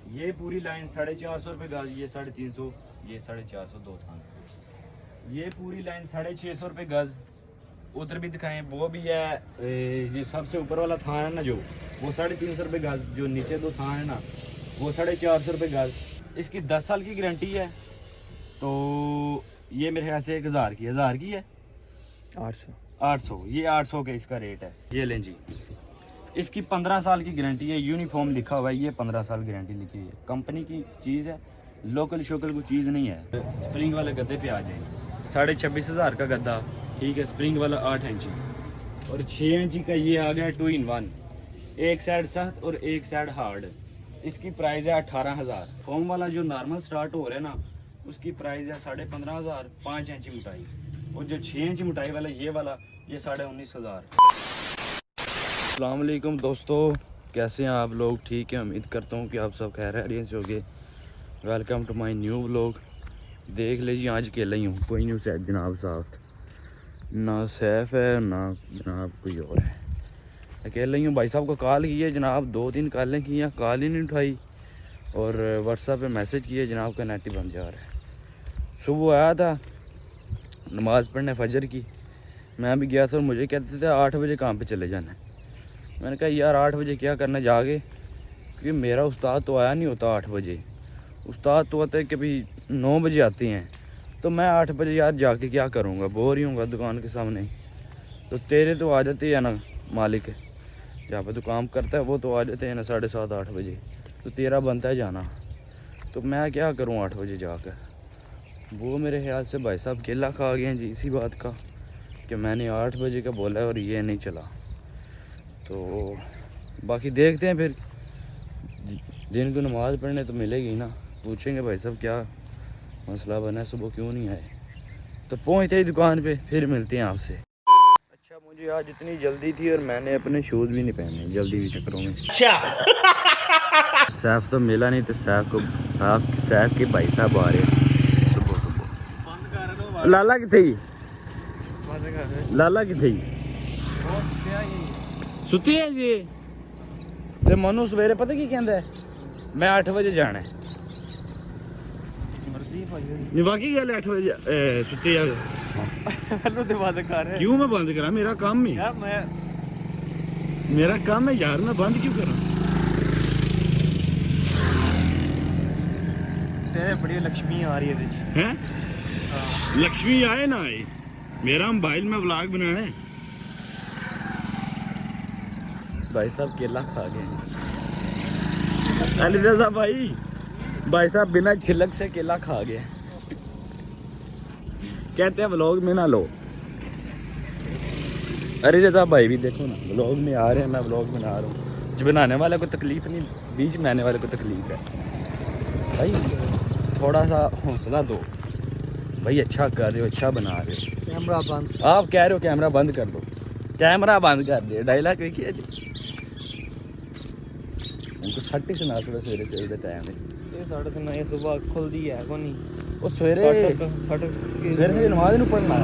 ये पूरी लाइन 450 रुपये गज, ये 350, ये 450 दो थान। ये पूरी लाइन 650 रुपये गज। उधर भी दिखाएं, वो भी है। ये सबसे ऊपर वाला थान है ना जो, वो 350 रुपये गज। जो नीचे दो थान है ना, वो 450 रुपये गज। इसकी 10 साल की गारंटी है। तो ये मेरे ख्याल से 1000 की है 800 ये 800 का इसका रेट है। ये लें जी, इसकी 15 साल की गारंटी है। यूनिफॉर्म लिखा हुआ है, ये 15 साल गारंटी लिखी है। कंपनी की चीज़ है, लोकल शोकल कोई चीज़ नहीं है। स्प्रिंग वाले गद्दे पे आ जाएंगे। 26,500 का गद्दा, ठीक है। स्प्रिंग वाला 8 इंची और 6 इंची का ये आ गया 2 in 1। एक साइड सख्त और एक साइड हार्ड। इसकी प्राइस है 18,000। फोम वाला जो नॉर्मल स्टार्ट हो रहा है ना, उसकी प्राइस है 15,500 5 इंची मोटाई। और जो 6 इंची मोटाई वाला ये 19,500। अस्सलाम वालेकुम दोस्तों, कैसे हैं आप लोग? ठीक है, उम्मीद करता हूँ कि आप सब खैरियत से होंगे। Welcome to my new vlog. देख लीजिए, आज अकेला ही हूँ, कोई नहीं सैफ जनाब साथ, ना सैफ है ना जनाब कोई और है। अकेला ही हूँ। भाई साहब को कॉल की है जनाब, 2-3 कॉलें की हैं, कॉल ही नहीं उठाई। और व्हाट्सएप पे मैसेज किए, जनाब का नेट ही बंद जा रहा है। सुबह आया था नमाज़ पढ़ने फजर की, मैं भी गया था और मुझे कहते थे 8 बजे काम पे चले जाना है। मैंने कहा यार 8 बजे क्या करना जाके, क्योंकि मेरा उस्ताद तो आया नहीं होता 8 बजे। उस्ताद तो आता है कि भाई 9 बजे आते हैं, तो मैं 8 बजे यार जाके क्या करूँगा, बोर ही होऊंगा दुकान के सामने। तो तेरे तो आ जाते हैं ना मालिक, जहाँ पर तो काम करता है वो तो आ जाते हैं ना 7:30-8 बजे, तो तेरा बनता है जाना। तो मैं क्या करूँ 8 बजे जाकर। वो मेरे ख्याल से भाई साहब केला खा गए हैं जी इसी बात का कि मैंने 8 बजे का बोला है और ये नहीं चला। तो बाकी देखते हैं, फिर दिन को नमाज़ पढ़ने तो मिलेगी ना। पूछेंगे भाई साहब क्या मसला बना है, सुबह क्यों नहीं आए। तो पहुँचते ही दुकान पे फिर मिलते हैं आपसे। अच्छा, मुझे आज इतनी जल्दी थी और मैंने अपने शूज़ भी नहीं पहने जल्दी भी चक्करों में। अच्छा सैफ तो मिला नहीं, तो सैफ के भाई साहब आ रहे हैं सुबह। लाला किथे सुती है जी। ते मनु सवेरे पता की कहंदा है, मैं 8 बजे जाना है। बाकी गल 8 बजे सुती है। क्यों मैं बंद करा? मेरा काम है यार, मेरा काम है यार, मैं बंद क्यों करा? तेरे बड़ी लक्ष्मी आ रही है। लक्ष्मी आए ना आए, मेरा मोबाइल में व्लॉग बनाना है। भाई साहब केला खा गए। अली रजा भाई साहब बिना छिलक से केला खा गए। कहते हैं व्लॉग में ना लो। अरे रजा भाई भी देखो ना, व्लॉग में आ रहे हैं, मैं व्लॉग बना रहा हूँ। जो बनाने वाले को तकलीफ नहीं, बीच में आने वाले को तकलीफ है। भाई थोड़ा सा हौसला दो भाई, अच्छा कर रहे हो, अच्छा बना रहे हो। कैमरा बंद, आप कह रहे हो कैमरा बंद कर दो, कैमरा बंद कर दे। डायलॉग देखिए जी, उनको सट्टी सुना थोड़ा सवेरे टाइम है। ये 9:30 सुबह खुलती है को नहीं। वो सवेरे से नमाज नहीं पढ़ना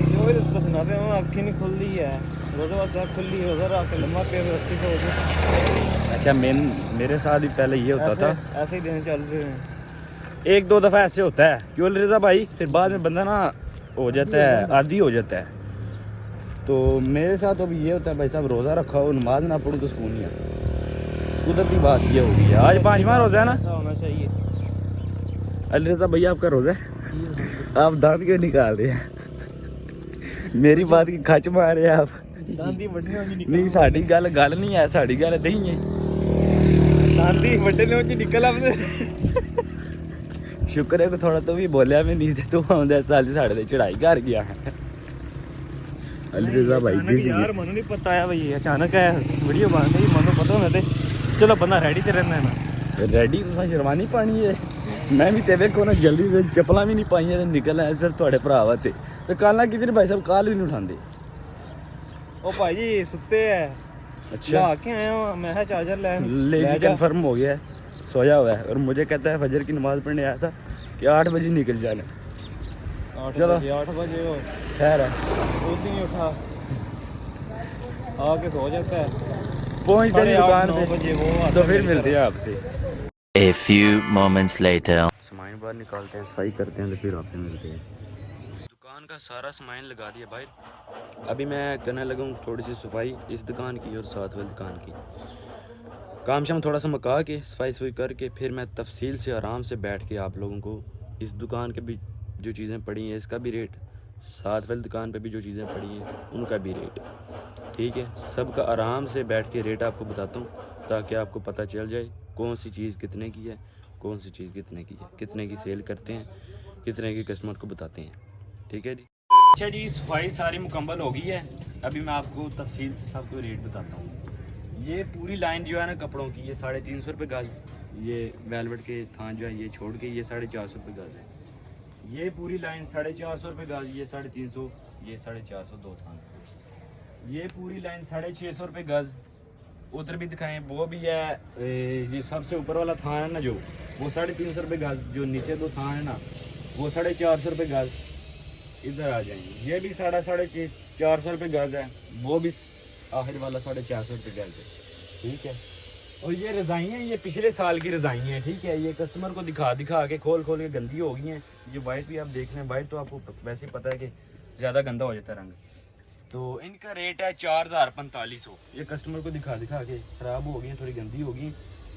जो उसको सुनाते हैं, आँखें नहीं खुलती है। रोज़े वास्ते खुली है, उधर आके लम्बा पे रस्ती से। अच्छा, मेरे साथ भी पहले ये होता था, ऐसे ही दिन चल रहे हैं। 1-2 दफ़ा ऐसे होता है क्यों रिजा भाई, फिर बाद में बंदा ना हो जाता है, आदी हो जाता है। तो मेरे साथ अभी ये होता है भाई साहब, रोज़ा रखा हो नमाज ना पढ़ो तो सुकून नहीं आता। कुदरती बात ये होगी है। आज 5वां रोज़ा है ना, होना चाहिए। अली रजा भैया आपका रोज़ा है, आप दांत क्यों निकाल रहे हैं? मेरी बात की खच मार रहे हैं आप। नहीं साड़ी गल नहीं है, साड़ी गल नहीं है। निकल आपने शुक्र है को थोड़ा तो भी बोलिया भी नहीं थे, तू आंदे साल साढ़े चढ़ाई कर गया है। अली रजा भाई बिजी यार, मनु नहीं पता है भाई, अचानक है वीडियो बन गई। मनु पता होना थे, चलो बंदा रेडी ते रहना है ना। रेडी तुसा शेरवानी पानी है, मैं भी तेरे को ना जल्दी से चप्पला भी नहीं पाई है, निकल आया सिर्फ थोड़े भरा वास्ते। तो कल ना किधर भाई साहब कॉल भी नहीं उठाते। ओ भाई जी सुते है। अच्छा के आया हूं मैं, चार्जर ले जी, कंफर्म हो गया है, सोया हुआ है। और मुझे कहता है फजर की नमाज पढ़ने आया था कि 8 बजे निकल जाना। चलो 8 बजे हो, खैर है, खुद नहीं उठा, आके सो जाता है। पहुँचते नहीं दुकान पे पे, तो फिर मिलते हैं आपसे। A few moments later. सामान बाहर निकालते हैं, सफाई करते हैं, तो फिर आपसे मिलते हैं। दुकान का सारा सामान लगा दिया भाई। अभी मैं करने लगा हूँ थोड़ी सी सफाई इस दुकान की और साथ वाली दुकान की। काम शाम थोड़ा सा मका के सफाई करके फिर मैं तफसील से आराम से बैठ के आप लोगों को इस दुकान के भी जो चीज़ें पड़ी हैं इसका भी रेट, साथ वाली दुकान पे भी जो चीज़ें पड़ी हैं उनका भी रेट, ठीक है, सबका आराम से बैठ के रेट आपको बताता हूँ ताकि आपको पता चल जाए कौन सी चीज़ कितने की है, कौन सी चीज़ कितने की है, कितने की सेल करते हैं, कितने की कस्टमर को बताते हैं, ठीक है जी। अच्छा जी, सफाई सारी मुकम्मल हो गई है। अभी मैं आपको तफसील से सबको रेट बताता हूँ। ये पूरी लाइन जो है ना कपड़ों की, ये 350 रुपये गज, ये वेलवेट के थान जो है ये छोड़ के ये 450 रुपये गज है। ये पूरी लाइन 450 रुपये गज, ये 350, ये 450 दो थान। ये पूरी लाइन 650 रुपये गज, उधर भी दिखाएं वो भी है। ये सबसे ऊपर वाला थान है ना जो, वो 350 रुपये गज, जो नीचे दो थान है ना वो 450 रुपये गज। इधर आ जाएंगे, ये भी 450 रुपये गज है, वो भी आखिर वाला 450 रुपये गज है, ठीक है। और ये रज़ाइयाँ, ये पिछले साल की रज़ाइयाँ हैं, ठीक है। ये कस्टमर को दिखा के खोल के गंदी हो गई हैं। ये वाइट भी आप देख लें, वाइट तो आपको वैसे ही पता है कि ज़्यादा गंदा हो जाता है रंग। तो इनका रेट है 4500। ये कस्टमर को दिखा के ख़राब हो गई हैं, थोड़ी गंदी हो गई,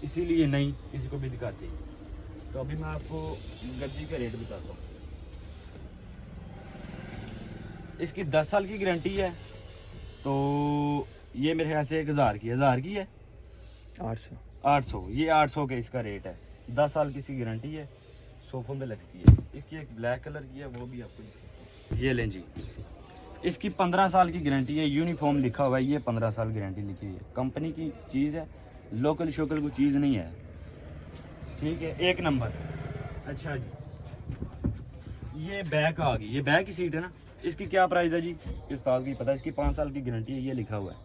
इसीलिए नहीं किसी को भी दिखाते। तो अभी मैं आपको गद्दी का रेट बताता हूँ। इसकी 10 साल की गारंटी है, तो ये मेरे ख्याल से 1000 की है 800। ये 800 के इसका रेट है। 10 साल की इसकी गारंटी है, सोफ़ों में लगती है। इसकी एक ब्लैक कलर की है, वो भी आपको ये लें जी। इसकी 15 साल की गारंटी है, यूनिफॉर्म लिखा हुआ है, ये 15 साल गारंटी लिखी है। कंपनी की चीज़ है, लोकल शोकल कोई चीज़ नहीं है, ठीक है, एक नंबर। अच्छा जी, ये बैक आ गई, ये बैक की सीट है ना, इसकी क्या प्राइस है जी? उस्ताद की पता है। इसकी 5 साल की गारंटी है, ये लिखा हुआ है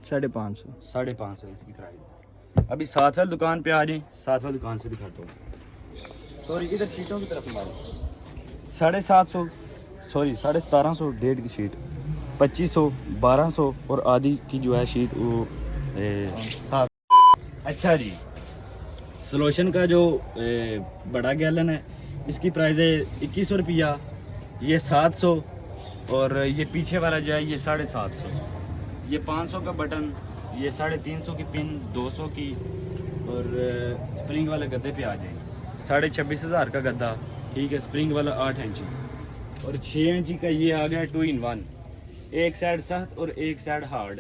550 इसकी प्राइस। अभी साथ वाली दुकान पे आ जाएं, साथ वाली दुकान से दिखाता हूँ। सॉरी, इधर शीटों की तरफ हमारे 750, सॉरी 1750 डेढ़ की शीट, 2500, 1200 और आधी की जो है शीट वो 7। अच्छा जी, सलोशन का जो बड़ा गैलन है इसकी प्राइस है 2100 रुपया, ये 700, और ये पीछे वाला जो है ये 750। ये 500 का बटन, ये 350 की पिन, 200 की, और स्प्रिंग वाले गद्दे पे आ जाएंगे 26,500 का गद्दा, ठीक है। स्प्रिंग वाला 8 इंची और 6 इंची का ये आ गया 2 in 1, एक साइड सख्त और एक साइड हार्ड।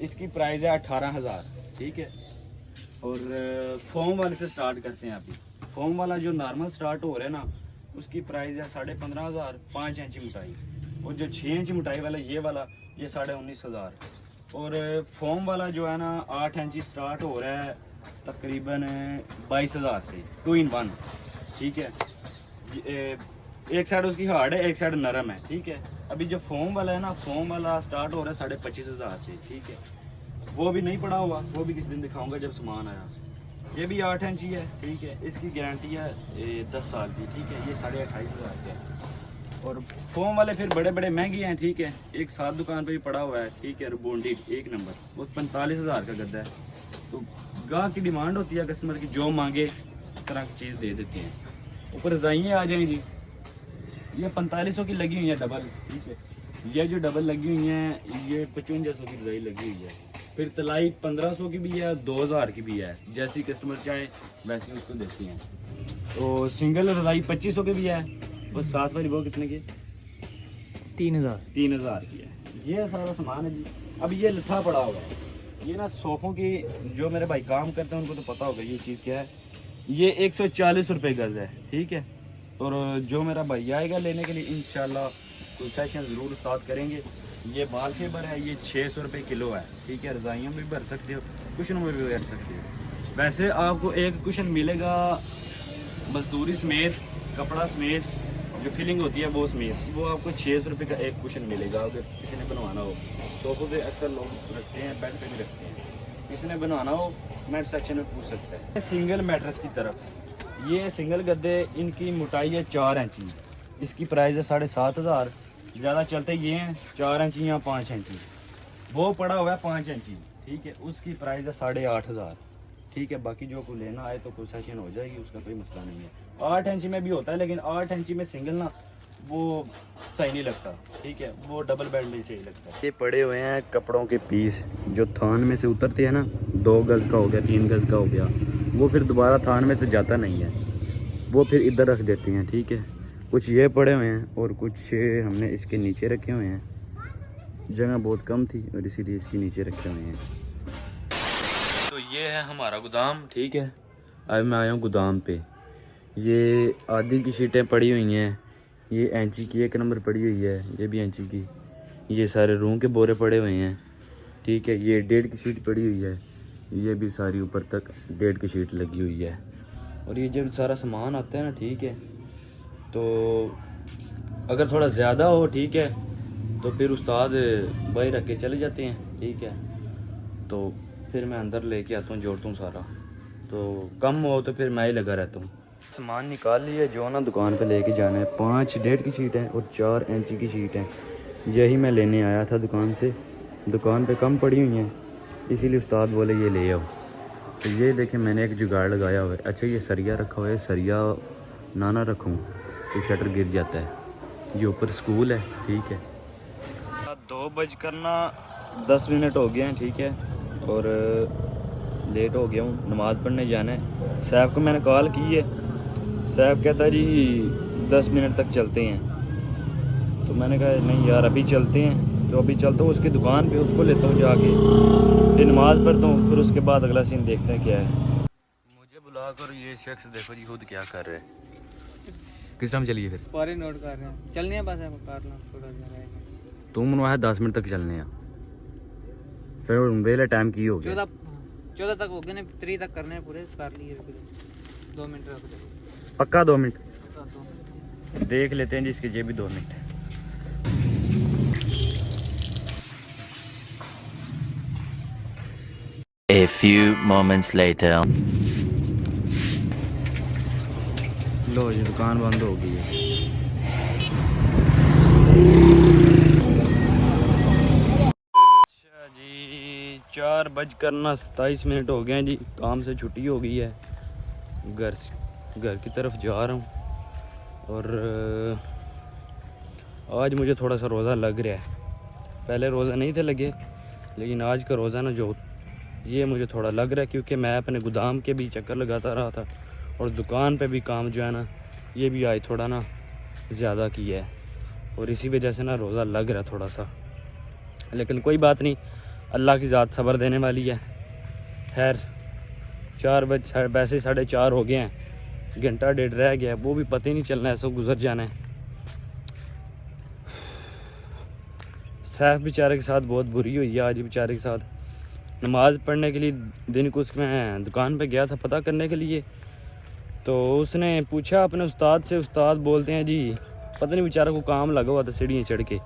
इसकी प्राइस है 18,000, ठीक है। और फोम वाले से स्टार्ट करते हैं। अभी फोम वाला जो नॉर्मल स्टार्ट हो रहा है ना, उसकी प्राइस है 15,500, 5 इंची मोटाई। और जो 6 इंची मोटाई वाला ये 19,500। और फोम वाला जो है ना 8 इंची स्टार्ट हो रहा है तकरीबन 22,000 से, 2 in 1, ठीक है। एक साइड उसकी हार्ड है, एक साइड नरम है, ठीक है। अभी जो फोम वाला है ना, फोम वाला स्टार्ट हो रहा है 25,500 से, ठीक है। वो भी नहीं पड़ा हुआ, वो भी किसी दिन दिखाऊंगा जब सामान आया। ये भी 8 इंची है, ठीक है। इसकी गारंटी है 10 साल की, ठीक है। ये 28,500 के है। और फोम वाले फिर बड़े बड़े महंगे हैं, ठीक है। एक साथ दुकान पे भी पड़ा हुआ है, ठीक है, बोंडी 1 नंबर, वो 45,000 का गद्दा है। तो गाहक की डिमांड होती है, कस्टमर की जो मांगे उस तरह की चीज़ दे देते हैं। ऊपर रजाइयाँ आ जाएंगी, ये 4500 की लगी हुई है डबल, ठीक है। ये जो डबल लगी हुई हैं ये 5500 की रजाई लगी हुई है। फिर तलाई 1500 की भी है, 2000 की भी है, जैसी कस्टमर चाहे वैसे उसको देती हैं। तो सिंगल रजाई 2500 की भी है, और साथ वाली वो कितने की? 3000 की है। ये सारा सामान है जी। अब ये लट्ठा पड़ा हुआ है, ये ना सोफ़ों की, जो मेरे भाई काम करते हैं उनको तो पता होगा ये चीज़ क्या है। ये 140 रुपये गज़ है, ठीक है। और जो मेरा भाई आएगा लेने के लिए इंशाल्लाह कोई सेशन ज़रूर स्टार्ट करेंगे। ये बाल फेबर है, ये 600 रुपये किलो है, ठीक है। रज़ाइयों में भी भर सकते हो, कुशन में भी भर सकते हो। वैसे आपको एक कुशन मिलेगा मजदूरी समेत, कपड़ा समेत, जो फिलिंग होती है वो समेत, वो आपको 600 रुपये का एक कुशन मिलेगा अगर किसी ने बनवाना हो। सोफ़ों पे अक्सर लोग रखते हैं, बेड पे भी रखते हैं। किसी ने बनवाना हो मैट सेक्शन में पूछ सकता है। सिंगल मैट्रेस की तरफ, ये सिंगल गद्दे, इनकी मोटाई है 4 इंची, इसकी प्राइस है 7,500। ज़्यादा चलते ये हैं 4 इंची या 5 इंची। वो पड़ा हुआ है 5 इंची, ठीक है, उसकी प्राइस है 8,500। ठीक है। बाकी जो को लेना आए तो कोई सेशन हो जाएगी, उसका कोई मसला नहीं है। 8 इंची में भी होता है, लेकिन 8 इंची में सिंगल ना वो सही नहीं लगता, ठीक है, वो डबल बेड में सही लगता है। ये पड़े हुए हैं कपड़ों के पीस जो थान में से उतरते हैं ना, 2 गज़ का हो गया, 3 गज़ का हो गया, वो फिर दोबारा थान में से जाता नहीं है, वो फिर इधर रख देते हैं, ठीक है। कुछ ये पड़े हुए हैं और कुछ हमने इसके नीचे रखे हुए हैं, जगह बहुत कम थी और इसीलिए इसके नीचे रखे हुए हैं। तो ये है हमारा गोदाम, ठीक है। अब मैं आया हूँ गोदाम पे। ये आधी की शीटें पड़ी हुई हैं, ये इंची की 1 नंबर पड़ी हुई है, ये भी इंची की, ये सारे रूम के बोरे पड़े हुए हैं, ठीक है। ये 1.5 की शीट पड़ी हुई है, ये भी सारी ऊपर तक 1.5 की शीट लगी हुई है। और ये जब सारा सामान आता है ना, ठीक है, तो अगर थोड़ा ज़्यादा हो, ठीक है, तो फिर उस्ताद भाई रख के चले जाते हैं, ठीक है। तो फिर मैं अंदर लेके आता हूँ, जोड़ता हूँ सारा, तो कम हो तो फिर मैं ही लगा रहता हूँ। सामान निकाल लिया जो ना दुकान पे लेके जाना है। 5 1.5 की शीट है और 4 इंची की शीट है, यही मैं लेने आया था दुकान से। दुकान पे कम पड़ी हुई हैं, इसीलिए उस्ताद बोले ये ले आओ। तो ये देखें मैंने एक जुगाड़ लगाया हुआ है। अच्छा ये सरिया रखा हुआ है, सरिया ना रखूँ तो शटर गिर जाता है। ये ऊपर स्कूल है, ठीक है। 2:10 हो गए हैं, ठीक है, और लेट हो गया हूँ, नमाज़ पढ़ने जाना है। साहब को मैंने कॉल की है, साहब कहता है जी 10 मिनट तक चलते हैं। तो मैंने कहा नहीं यार अभी चलते हैं, तो अभी चलता हूँ उसकी दुकान पे, उसको लेता हूँ जाके, फिर नमाज़ पढ़ता हूँ, फिर उसके बाद अगला सीन देखते हैं क्या है। मुझे बुलाकर ये शख्स देखो जी खुद क्या कर रहे हैं। किस टाइम चलिए फिर? सारे नोट कर रहे हैं, चलने हैं बस करना थोड़ा सा। तुम मनवाया 10 मिनट तक चलने हैं, फिर वेले टाइम की हो गया? 14 तक हो गए ना, 3 तक करने हैं पूरे, कर लिए। 2 मिनट रख दो, पक्का 2 मिनट कर दो। देख लेते हैं जी, इसके ये भी 2 minute. A few moments later. लो जी दुकान बंद हो गई है। अच्छा जी 4:27 हो गए हैं जी, काम से छुट्टी हो गई है, घर की तरफ जा रहा हूँ। और आज मुझे थोड़ा सा रोज़ा लग रहा है, पहले रोज़ा नहीं थे लगे, लेकिन आज का रोज़ा ना जो ये मुझे थोड़ा लग रहा है, क्योंकि मैं अपने गोदाम के भी चक्कर लगाता रहा था और दुकान पे भी काम जो है ना ये भी आज थोड़ा ना ज़्यादा किया है, और इसी वजह से ना रोज़ा लग रहा है थोड़ा सा। लेकिन कोई बात नहीं, अल्लाह की ज़ात सब्र देने वाली है। खैर 4 बजे वैसे 4:30 हो गए हैं, घंटा 1.5 रह गया, वो भी पता ही नहीं चलना है, सब गुजर जाना है। सैफ बेचारे के साथ बहुत बुरी हुई है आज बेचारे के साथ। नमाज़ पढ़ने के लिए दिन को मैं दुकान पे गया था पता करने के लिए, तो उसने पूछा अपने उस्ताद से, उस्ताद बोलते हैं जी पता नहीं बेचारा को काम लगा हुआ था सीढ़ियाँ चढ़ के,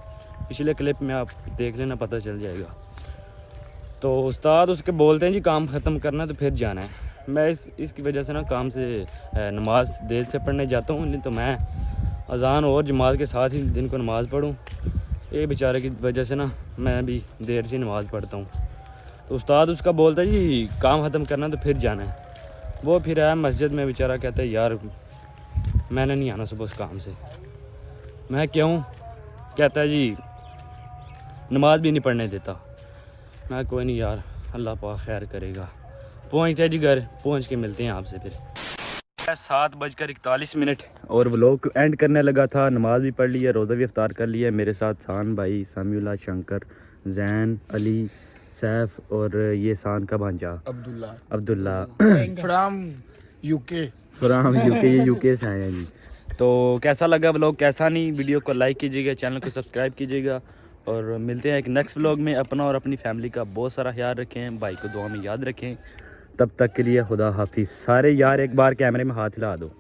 पिछले क्लिप में आप देख लेना पता चल जाएगा। तो उस्ताद उसके बोलते हैं जी काम ख़त्म करना है तो फिर जाना है। मैं इसकी वजह से ना काम से नमाज देर से पढ़ने जाता हूँ, नहीं तो मैं अज़ान और जमात के साथ ही दिन को नमाज़ पढ़ूँ। ये बेचारे की वजह से ना मैं भी देर से नमाज़ पढ़ता हूँ। तो उस्ताद उसका बोलता है जी काम ख़त्म करना तो फिर जाना है। वो फिर आया मस्जिद में, बेचारा कहता है यार मैंने नहीं आना सुबह उस काम से। मैं क्यों? कहता है जी नमाज भी नहीं पढ़ने देता। मैं कोई नहीं यार, अल्लाह पाक खैर करेगा। पहुँचते हैं जी घर, पहुँच के मिलते हैं आपसे फिर। 7:41 और व्लॉग एंड करने लगा था। नमाज भी पढ़ ली है, रोज़ा भी इफ्तार कर लिया है। मेरे साथ सान भाई, सामिउल्लाह, शंकर, जैन, अली, सैफ और ये सान का भांजा अब्दुल्ला फ्रॉम यूके। ये यूके से आए हैं जी। तो कैसा लगा व्लॉग, कैसा नहीं, वीडियो को लाइक कीजिएगा, चैनल को सब्सक्राइब कीजिएगा, और मिलते हैं एक नेक्स्ट व्लॉग में। अपना और अपनी फैमिली का बहुत सारा ख्याल रखें, भाई को दुआ में याद रखें। तब तक के लिए खुदा हाफिज़। सारे यार एक बार कैमरे में हाथ हिला दो।